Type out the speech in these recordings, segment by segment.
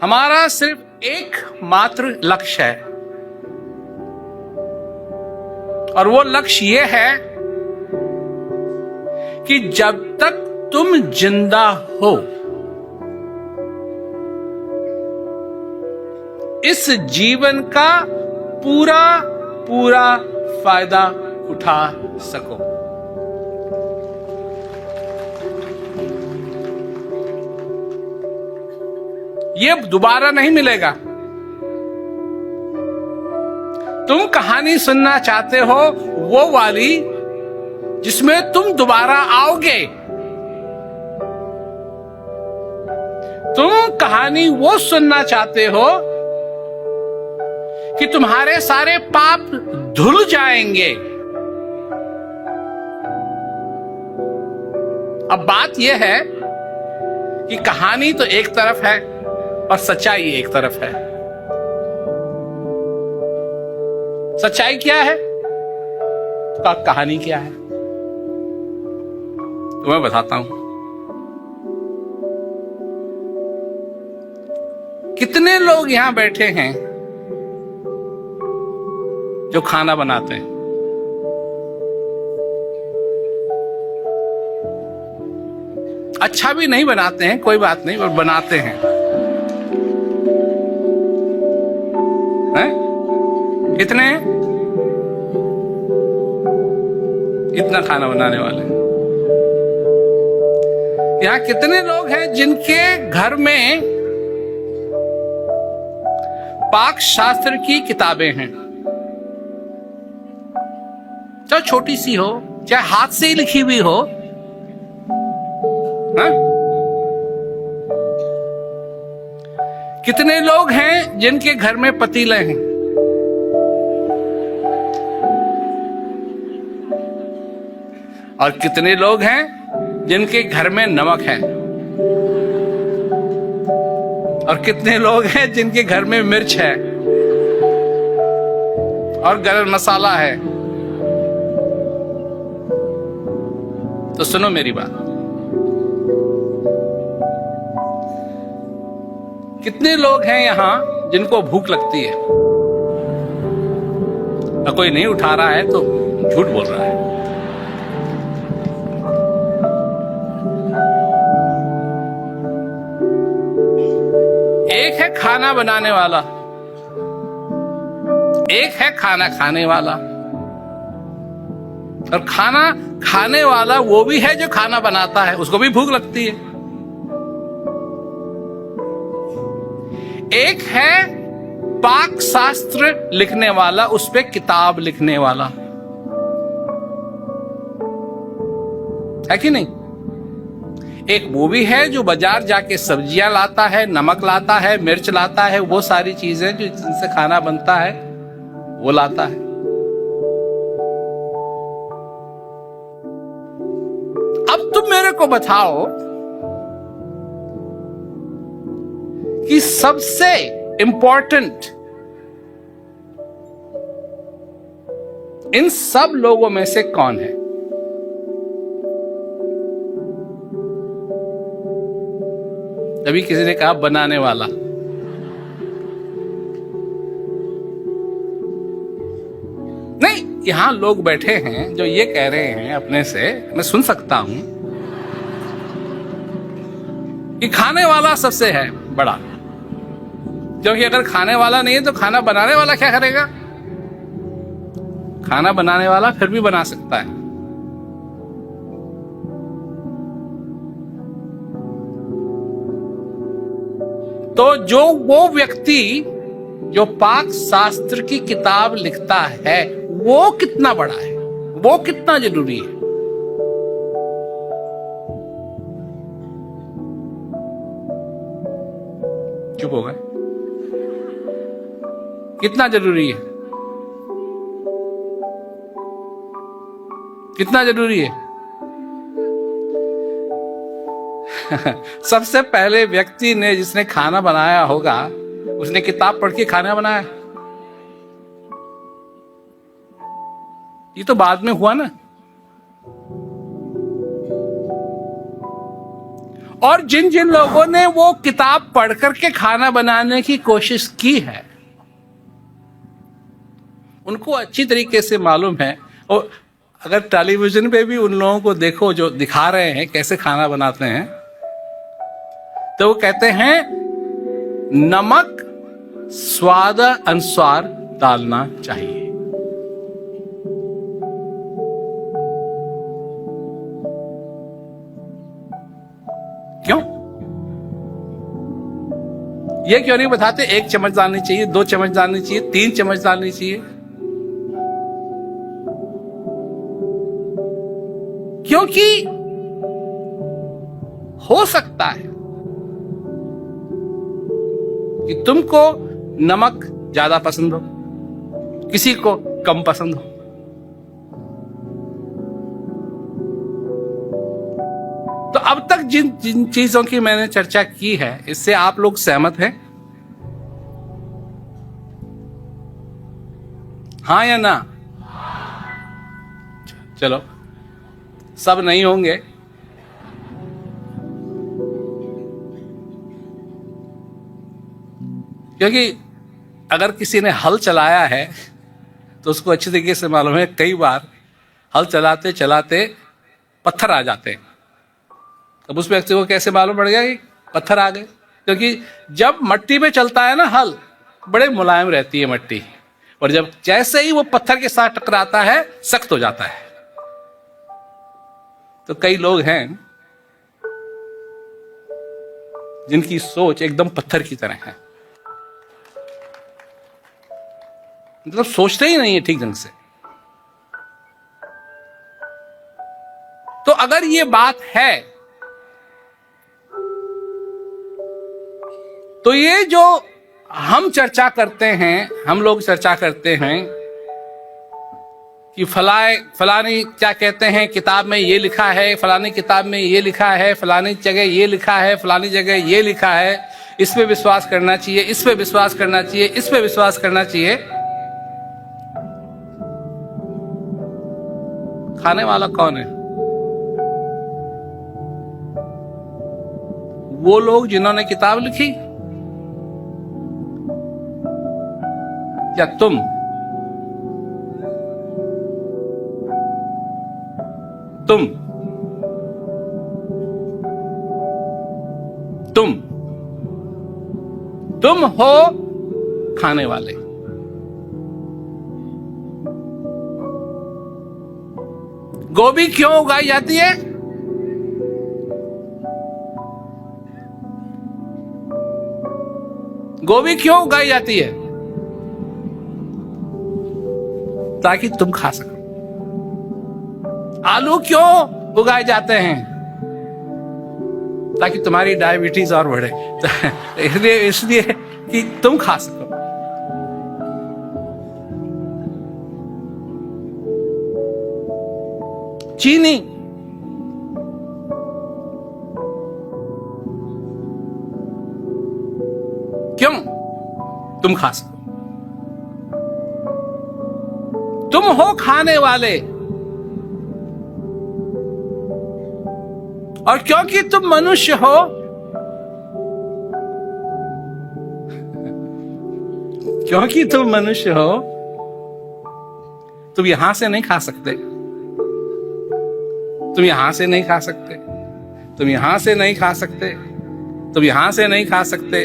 हमारा सिर्फ एक मात्र लक्ष्य है, और वो लक्ष्य ये है कि जब तक तुम जिंदा हो, इस जीवन का पूरा पूरा फायदा उठा सको। ये दोबारा नहीं मिलेगा। तुम कहानी सुनना चाहते हो वो वाली जिसमें तुम दोबारा आओगे। तुम कहानी वो सुनना चाहते हो कि तुम्हारे सारे पाप धुल जाएंगे। अब बात यह है कि कहानी तो एक तरफ है और सच्चाई एक तरफ है। सच्चाई क्या है, कहानी क्या है, तो मैं बताता हूं। कितने लोग यहां बैठे हैं जो खाना बनाते हैं? अच्छा भी नहीं बनाते हैं, कोई बात नहीं, पर बनाते हैं, हैं? कितने? इतना खाना बनाने वाले। यहां कितने लोग हैं जिनके घर में पाक शास्त्र की किताबें हैं? चाहे छोटी सी हो, चाहे हाथ से ही लिखी हुई हो, हा? कितने लोग हैं जिनके घर में पतीले हैं? और कितने लोग हैं जिनके घर में नमक है? और कितने लोग हैं जिनके घर में मिर्च है और गरम मसाला है? तो सुनो मेरी बात, कितने लोग हैं यहां जिनको भूख लगती है? और कोई नहीं उठा रहा है तो झूठ बोल रहा है। एक है खाना बनाने वाला, एक है खाना खाने वाला। और खाना खाने वाला वो भी है जो खाना बनाता है, उसको भी भूख लगती है। एक है पाक शास्त्र लिखने वाला, उस पे किताब लिखने वाला, है कि नहीं? एक वो भी है जो बाजार जाके सब्जियां लाता है, नमक लाता है, मिर्च लाता है, वो सारी चीजें जो जिनसे खाना बनता है वो लाता है। अब तुम मेरे को बताओ कि सबसे इंपॉर्टेंट इन सब लोगों में से कौन है? अभी किसी ने कहा बनाने वाला। नहीं, यहां लोग बैठे हैं जो ये कह रहे हैं अपने से, मैं सुन सकता हूं कि खाने वाला सबसे है बड़ा, क्योंकि अगर खाने वाला नहीं है तो खाना बनाने वाला क्या करेगा? खाना बनाने वाला फिर भी बना सकता है। तो जो वो व्यक्ति जो पाक शास्त्र की किताब लिखता है वो कितना बड़ा है, वो कितना जरूरी है? चुप हो गए? कितना जरूरी है? कितना जरूरी है? सबसे पहले व्यक्ति ने जिसने खाना बनाया होगा उसने किताब पढ़ के खाना बनाया। ये तो बाद में हुआ ना। और जिन जिन लोगों ने वो किताब पढ़ करके खाना बनाने की कोशिश की है, उनको अच्छी तरीके से मालूम है। और अगर टेलीविजन पे भी उन लोगों को देखो जो दिखा रहे हैं कैसे खाना बनाते हैं, तो वो कहते हैं नमक स्वाद अनुसार डालना चाहिए। क्यों? ये क्यों नहीं बताते 1 चम्मच डालनी चाहिए, 2 चम्मच डालनी चाहिए, 3 चम्मच डालनी चाहिए? क्योंकि हो सकता है कि तुमको नमक ज्यादा पसंद हो, किसी को कम पसंद हो। तो अब तक जिन जिन चीजों की मैंने चर्चा की है, इससे आप लोग सहमत हैं? हाँ या ना? चलो, सब नहीं होंगे। क्योंकि अगर किसी ने हल चलाया है तो उसको अच्छी तरीके से मालूम है, कई बार हल चलाते चलाते पत्थर आ जाते हैं। अब उस व्यक्ति को कैसे मालूम पड़ गया कि पत्थर आ गए? क्योंकि जब मट्टी पे चलता है ना हल, बड़े मुलायम रहती है मट्टी, और जब जैसे ही वो पत्थर के साथ टकराता है सख्त हो जाता है। तो कई लोग हैं जिनकी सोच एकदम पत्थर की तरह है, मतलब सोचते ही नहीं है ठीक ढंग से। तो अगर ये बात है तो ये जो हम चर्चा करते हैं, हम लोग चर्चा करते हैं कि फलानी क्या कहते हैं किताब में ये लिखा है, फलानी किताब में ये लिखा है, फलानी जगह ये लिखा है, फलानी जगह ये लिखा है, इस पे विश्वास करना चाहिए, इस पे विश्वास करना चाहिए, इस पे विश्वास करना चाहिए। खाने वाला कौन है? वो लोग जिन्होंने किताब लिखी या तुम? तुम हो खाने वाले। गोभी क्यों उगाई जाती है? गोभी क्यों उगाई जाती है? ताकि तुम खा सको। आलू क्यों उगाए जाते हैं? ताकि तुम्हारी डायबिटीज और बढ़े। इसलिए कि तुम खा सको। चीनी क्यों? तुम खा सको। तुम हो खाने वाले, और क्योंकि तुम मनुष्य हो, क्योंकि तुम मनुष्य हो, तुम यहां से नहीं खा सकते, तुम यहां से नहीं खा सकते, तुम यहां से नहीं खा सकते, तुम यहां से नहीं खा सकते।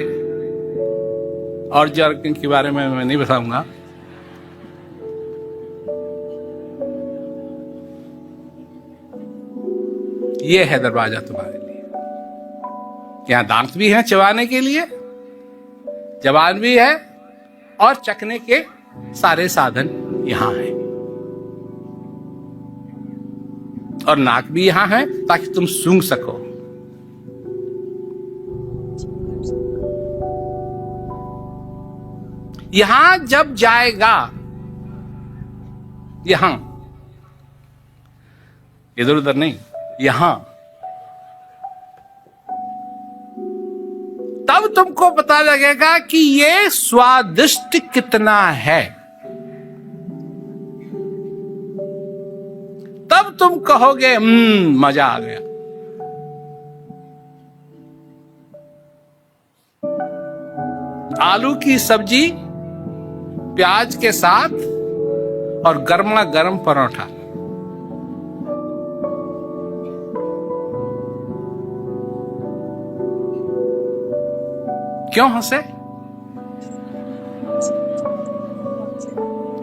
और जर्किन के बारे में मैं नहीं बताऊंगा। ये है दरवाजा तुम्हारे लिए। यहां दांत भी है चबाने के लिए, जबान भी है, और चखने के सारे साधन यहां हैं, और नाक भी यहां है ताकि तुम सूंघ सको। यहां जब जाएगा, यहां, इधर उधर नहीं, यहां, तब तुमको पता लगेगा कि ये स्वादिष्ट कितना है। तब तुम कहोगे मजा आ गया। आलू की सब्जी प्याज के साथ और गर्मा गर्म परोठा। क्यों हंसे?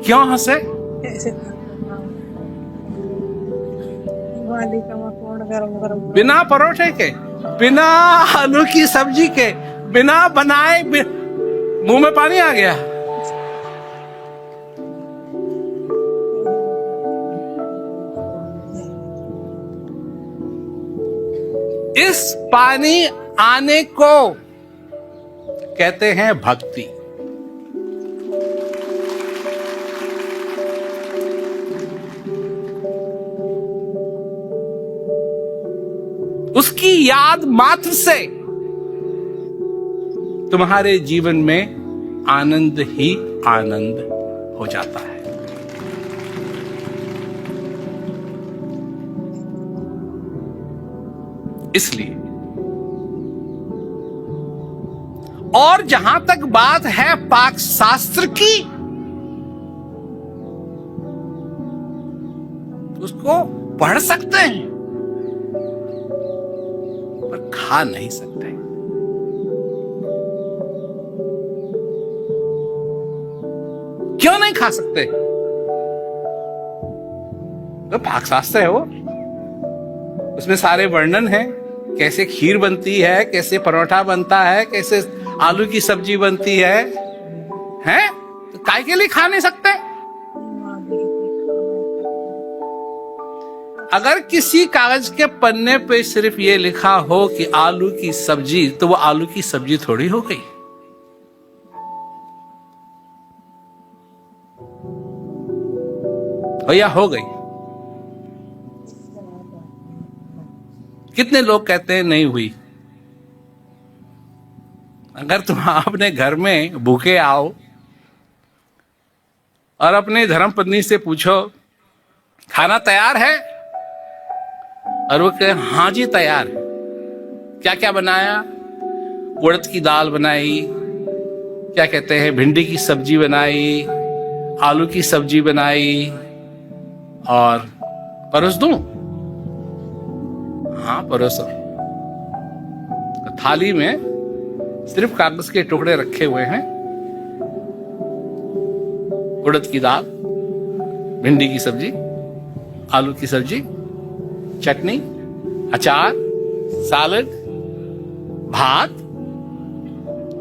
क्यों हंसे? बिना परोठे के, बिना आलू की सब्जी के, बिना बनाए, मुंह में पानी आ गया। इस पानी आने को कहते हैं भक्ति। उसकी याद मात्र से तुम्हारे जीवन में आनंद ही आनंद हो जाता है। इसलिए और जहां तक बात है पाक शास्त्र की, उसको पढ़ सकते हैं पर खा नहीं सकते। क्यों नहीं खा सकते? तो पाक शास्त्र है वो, उसमें सारे वर्णन है, कैसे खीर बनती है, कैसे परोठा बनता है, कैसे आलू की सब्जी बनती है, हैं? तो काय के लिए खा नहीं सकते? अगर किसी कागज के पन्ने पे सिर्फ ये लिखा हो कि आलू की सब्जी, तो वो आलू की सब्जी थोड़ी हो गई। भैया हो गई। कितने लोग कहते हैं नहीं हुई। अगर तुम अपने घर में भूखे आओ और अपने धर्मपत्नी से पूछो खाना तैयार है, और वो कहे हाँ जी तैयार है, क्या क्या बनाया? उड़द की दाल बनाई, क्या कहते हैं, भिंडी की सब्जी बनाई, आलू की सब्जी बनाई, और परोस दूं? हाँ परोसो। थाली में सिर्फ कागज के टुकड़े रखे हुए हैं, उड़द की दाल, भिंडी की सब्जी, आलू की सब्जी, चटनी, अचार, सलाद, भात,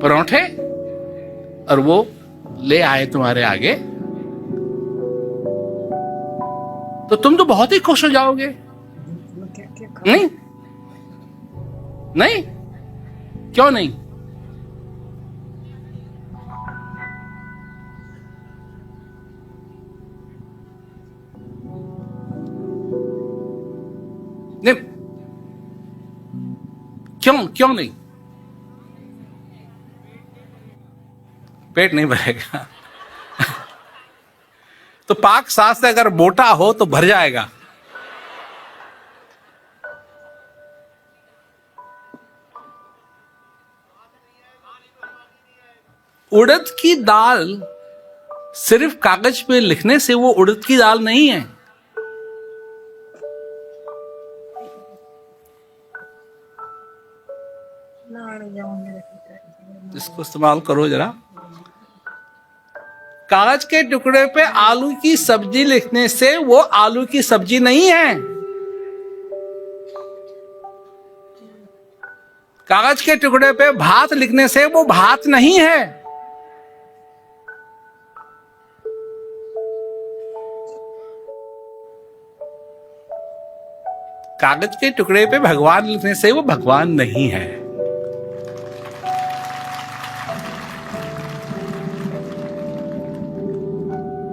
परोठे, और वो ले आए तुम्हारे आगे, तो तुम तो बहुत ही खुश हो जाओगे। नहीं नहीं, क्यों नहीं? नहीं, क्यों नहीं? पेट नहीं भरेगा। तो पाक शास्त्र अगर मोटा हो तो भर जाएगा। उड़द की दाल सिर्फ कागज पे लिखने से वो उड़द की दाल नहीं है। इसको इस्तेमाल करो जरा। कागज के टुकड़े पे आलू की सब्जी लिखने से वो आलू की सब्जी नहीं है। कागज के टुकड़े पे भात लिखने से वो भात नहीं है। कागज के टुकड़े पे भगवान लिखने से वो भगवान नहीं है।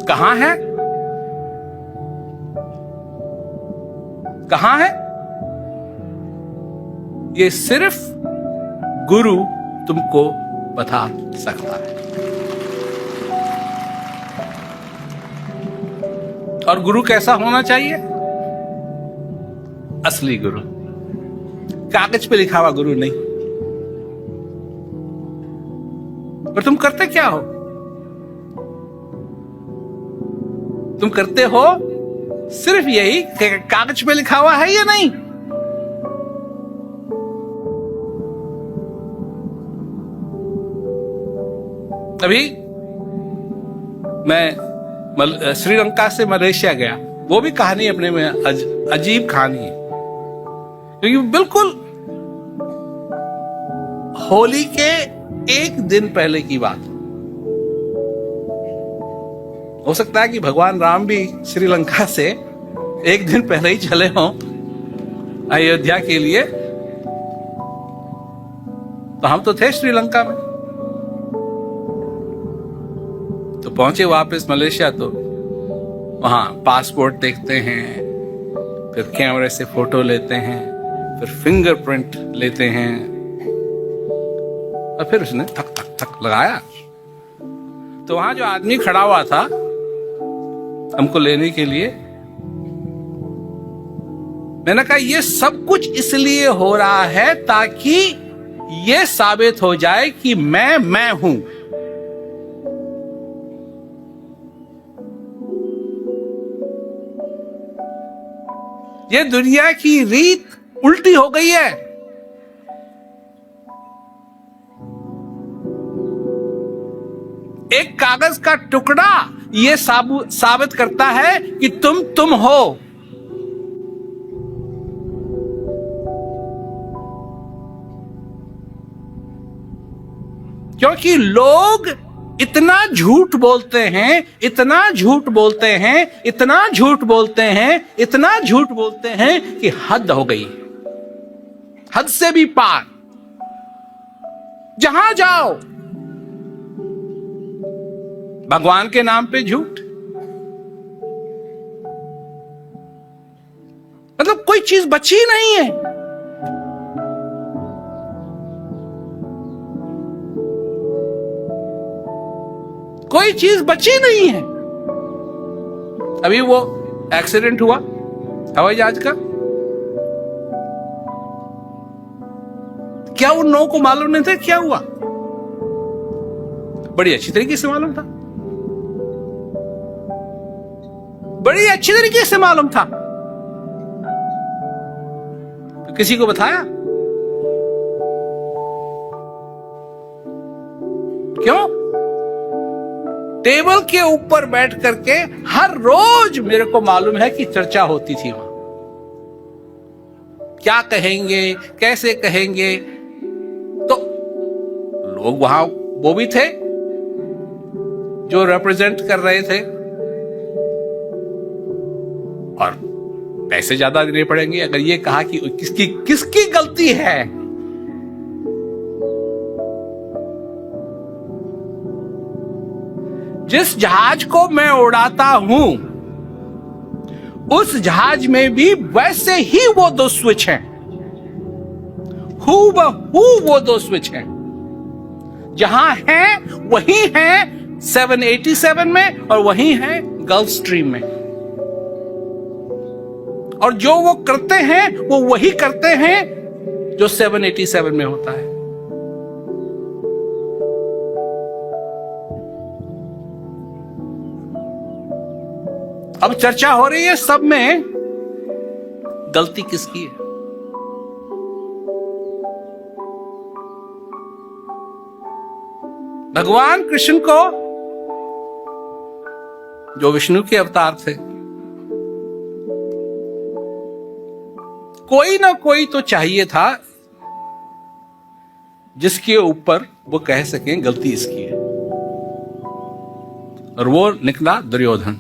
कहां है? कहां है? ये सिर्फ गुरु तुमको बता सकता है। और गुरु कैसा होना चाहिए? असली गुरु, कागज पे लिखा हुआ गुरु नहीं। पर तुम करते क्या हो? तुम करते हो सिर्फ यही कागज पे लिखा हुआ है या नहीं? अभी मैं श्रीलंका से मलेशिया गया, वो भी कहानी अपने में अजीब कहानी है, क्योंकि बिल्कुल होली के एक दिन पहले की बात। हो सकता है कि भगवान राम भी श्रीलंका से एक दिन पहले ही चले हों अयोध्या के लिए, तो हम तो थे श्रीलंका में। तो पहुंचे वापस मलेशिया, तो वहां पासपोर्ट देखते हैं, फिर कैमरे से फोटो लेते हैं, फिर फिंगरप्रिंट लेते हैं, और फिर उसने थक थक थक लगाया। तो वहां जो आदमी खड़ा हुआ था हमको लेने के लिए, मैंने कहा ये सब कुछ इसलिए हो रहा है ताकि ये साबित हो जाए कि मैं हूं। ये दुनिया की रीत उल्टी हो गई है। एक कागज का टुकड़ा ये साबित करता है कि तुम हो। क्योंकि लोग इतना झूठ बोलते हैं, इतना झूठ बोलते हैं, इतना झूठ बोलते हैं, इतना झूठ बोलते हैं कि हद हो गई, हद से भी पार। जहां जाओ भगवान के नाम पे झूठ। मतलब कोई चीज बची नहीं है। कोई चीज बची नहीं है। अभी वो एक्सीडेंट हुआ हवाई जहाज का, क्या उन लोगों को मालूम नहीं था क्या हुआ? बड़ी अच्छी तरीके से मालूम था, बड़ी अच्छी तरीके से मालूम था। तो किसी को बताया? क्यों? टेबल के ऊपर बैठ करके हर रोज मेरे को मालूम है कि चर्चा होती थी वहां। क्या कहेंगे, कैसे कहेंगे? तो लोग वहां वो भी थे जो रिप्रेजेंट कर रहे थे, और पैसे ज्यादा देने पड़ेंगे अगर ये कहा कि किसकी गलती है। जिस जहाज को मैं उड़ाता हूं उस जहाज में भी वैसे ही वो दो स्विच हैं, हूबहू वो दो स्विच हैं। जहां है वही है 787 में, और वही है गल्फ स्ट्रीम में। और जो वो करते हैं वो वही करते हैं जो 787 में होता है। अब चर्चा हो रही है सब में, गलती किसकी है? भगवान कृष्ण को, जो विष्णु के अवतार थे, कोई ना कोई तो चाहिए था जिसके ऊपर वो कह सकें गलती इसकी है, और वो निकला दुर्योधन।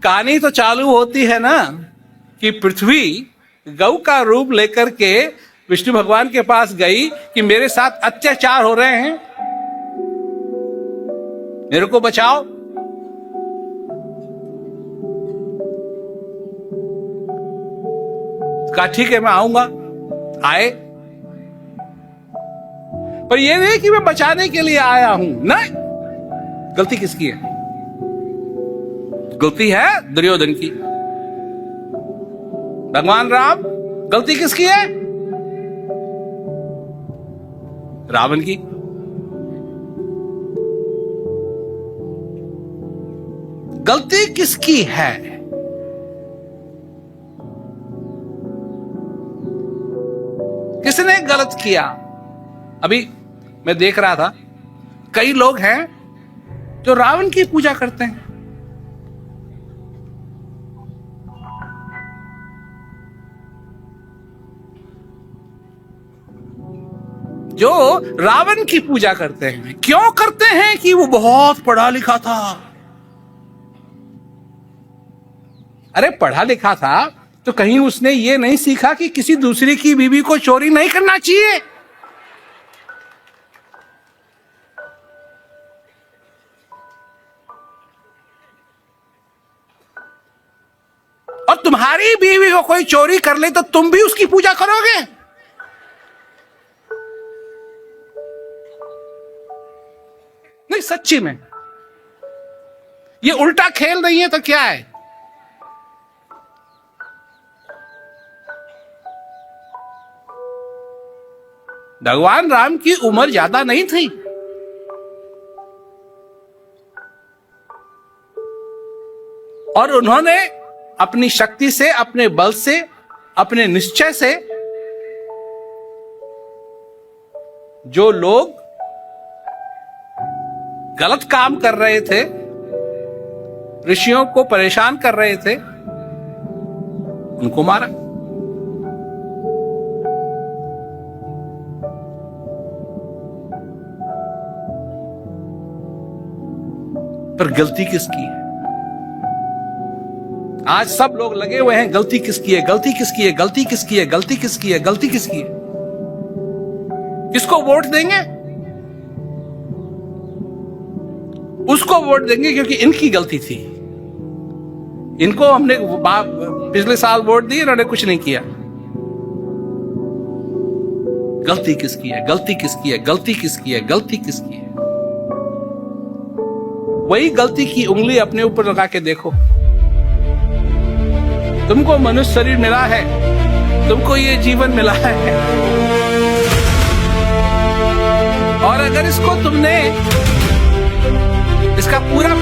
कहानी तो चालू होती है ना कि पृथ्वी गौ का रूप लेकर के विष्णु भगवान के पास गई कि मेरे साथ अत्याचार हो रहे हैं, मेरे को बचाओ। कहा ठीक है मैं आऊंगा। आए, पर यह नहीं कि मैं बचाने के लिए आया हूं। नहीं, गलती किसकी है? गलती है दुर्योधन की। भगवान राम, गलती किसकी है? रावण की। गलती किसकी है? किसने गलत किया? अभी मैं देख रहा था, कई लोग हैं जो रावण की पूजा करते हैं। जो रावण की पूजा करते हैं, क्यों करते हैं? कि वो बहुत पढ़ा लिखा था। अरे पढ़ा लिखा था तो कहीं उसने ये नहीं सीखा कि किसी दूसरे की बीवी को चोरी नहीं करना चाहिए? और तुम्हारी बीवी को कोई चोरी कर ले तो तुम भी उसकी पूजा करोगे? नहीं, सच्ची में ये उल्टा खेल नहीं है तो क्या है? भगवान राम की उम्र ज्यादा नहीं थी, और उन्होंने अपनी शक्ति से, अपने बल से, अपने निश्चय से जो लोग गलत काम कर रहे थे, ऋषियों को परेशान कर रहे थे, उनको मारा। पर गलती किसकी है? आज सब लोग लगे हुए हैं, गलती किसकी है, गलती किसकी है, गलती किसकी है, गलती किसकी है, गलती किसकी है। किसको वोट देंगे? उसको वोट देंगे क्योंकि इनकी गलती थी। इनको हमने पिछले साल वोट दी, इन्होंने कुछ नहीं किया। गलती किसकी है, गलती किसकी है, गलती किसकी है, गलती किसकी है? वही गलती की उंगली अपने ऊपर लगा के देखो। तुमको मनुष्य शरीर मिला है, तुमको ये जीवन मिला है, और अगर इसको तुमने इसका पूरा